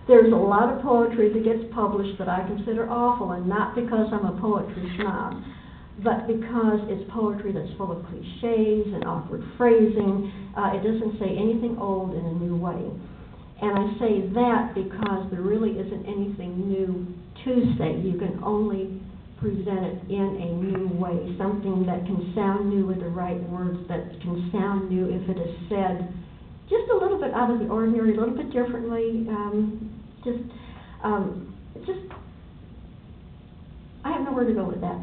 There's a lot of poetry that gets published that I consider awful, and not because I'm a poetry snob, but because it's poetry that's full of cliches and awkward phrasing. It doesn't say anything old in a new way. And I say that because there really isn't anything new to say. You can only present it in a new way, something that can sound new with the right words, that can sound new if it is said just a little bit out of the ordinary, a little bit differently. I have nowhere to go with that.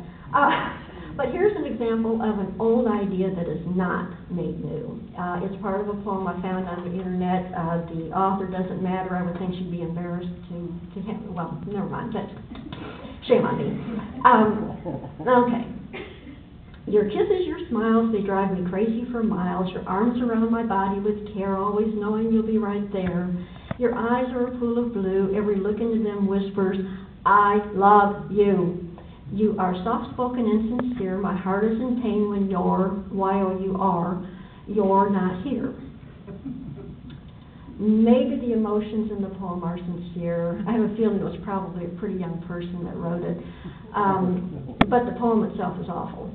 But here's an example of an old idea that is not made new. It's part of a poem I found on the internet. The author doesn't matter. I would think she'd be embarrassed to have, well, never mind. That's shame on me. Okay. Your kisses, your smiles, they drive me crazy for miles. Your arms around my body with care, always knowing you'll be right there. Your eyes are a pool of blue. Every look into them whispers, I love you. You are soft-spoken and sincere. My heart is in pain when you're not here. Maybe the emotions in the poem are sincere. I have a feeling it was probably a pretty young person that wrote it. But the poem itself is awful.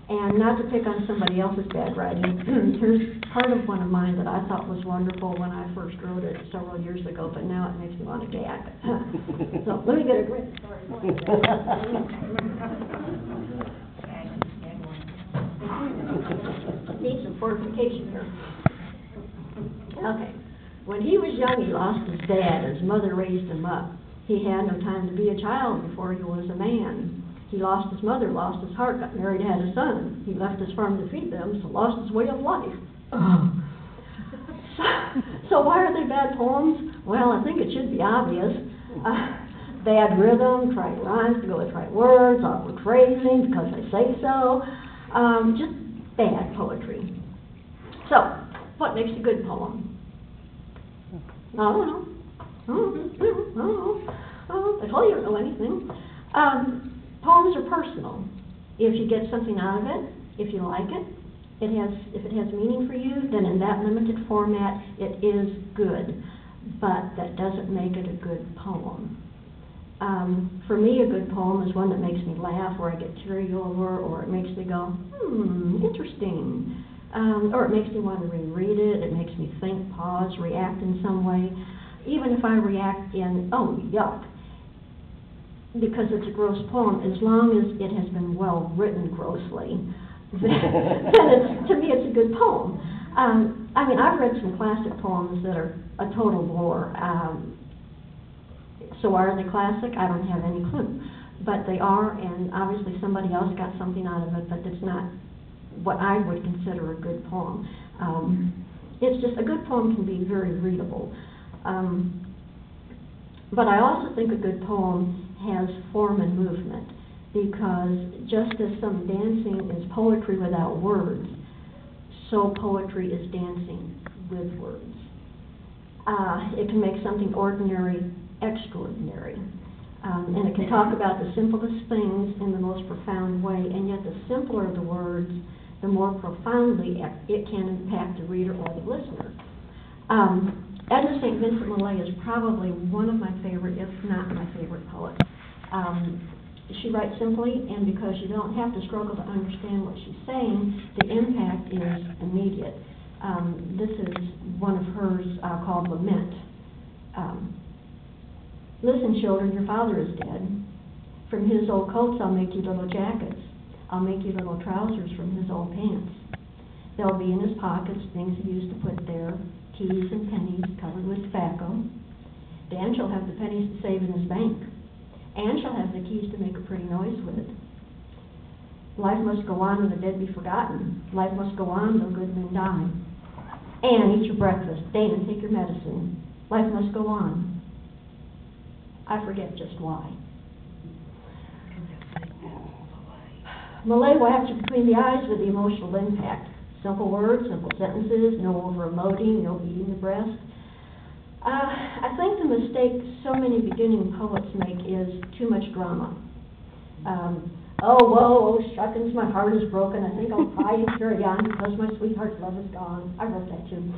And not to pick on somebody else's bad writing, here's part of one of mine that I thought was wonderful when I first wrote it several years ago, but now it makes me want to gag. So let me get a grip. Need some fortification here. Okay. When he was young, he lost his dad. His mother raised him up. He had no time to be a child before he was a man. He lost his mother, lost his heart, got married, had a son. He left his farm to feed them, so lost his way of life. So why are they bad poems? Well, I think it should be obvious. Bad rhythm, trite rhymes to go with right words, awkward phrasing because I say so. Just bad poetry. So, what makes a good poem? I don't know. I told you I don't know anything. Poems are personal. If you get something out of it, if you like it, if it has meaning for you, then in that limited format, it is good. But that doesn't make it a good poem. For me, a good poem is one that makes me laugh, or I get teary over, or it makes me go, interesting. Or it makes me want to reread it. It makes me think, pause, react in some way. Even if I react in, oh, yuck, because it's a gross poem, as long as it has been well written grossly, then to me it's a good poem. I mean, I've read some classic poems that are a total bore. So are they classic? I don't have any clue. But they are, and obviously somebody else got something out of it, but it's not what I would consider a good poem. It's just, a good poem can be very readable. But I also think a good poem has form and movement, because just as some dancing is poetry without words, so poetry is dancing with words. It can make something ordinary extraordinary, and it can talk about the simplest things in the most profound way, and yet the simpler the words, the more profoundly it can impact the reader or the listener. Edna St. Vincent Millay is probably one of my favorite, if not my favorite poet. She writes simply, and because you don't have to struggle to understand what she's saying, the impact is immediate. This is one of hers called Lament. Listen, children, your father is dead. From his old coats I'll make you little jackets. I'll make you little trousers from his old pants. There'll be in his pockets things he used to put there, keys and pennies covered with tobacco. Dan shall have the pennies to save in his bank. Anne shall have the keys to make a pretty noise with. Life must go on, or the dead be forgotten. Life must go on, though good men die. Anne, eat your breakfast. Dana, take your medicine. Life must go on. I forget just why. Millay whacked you between the eyes with the emotional impact. Simple words, simple sentences, no over-emoting, no beating the breast. I think the mistake so many beginning poets make is too much drama. Oh, whoa, oh, shuckins, my heart is broken. I think I'll cry and carry on because my sweetheart's love is gone. I wrote that too.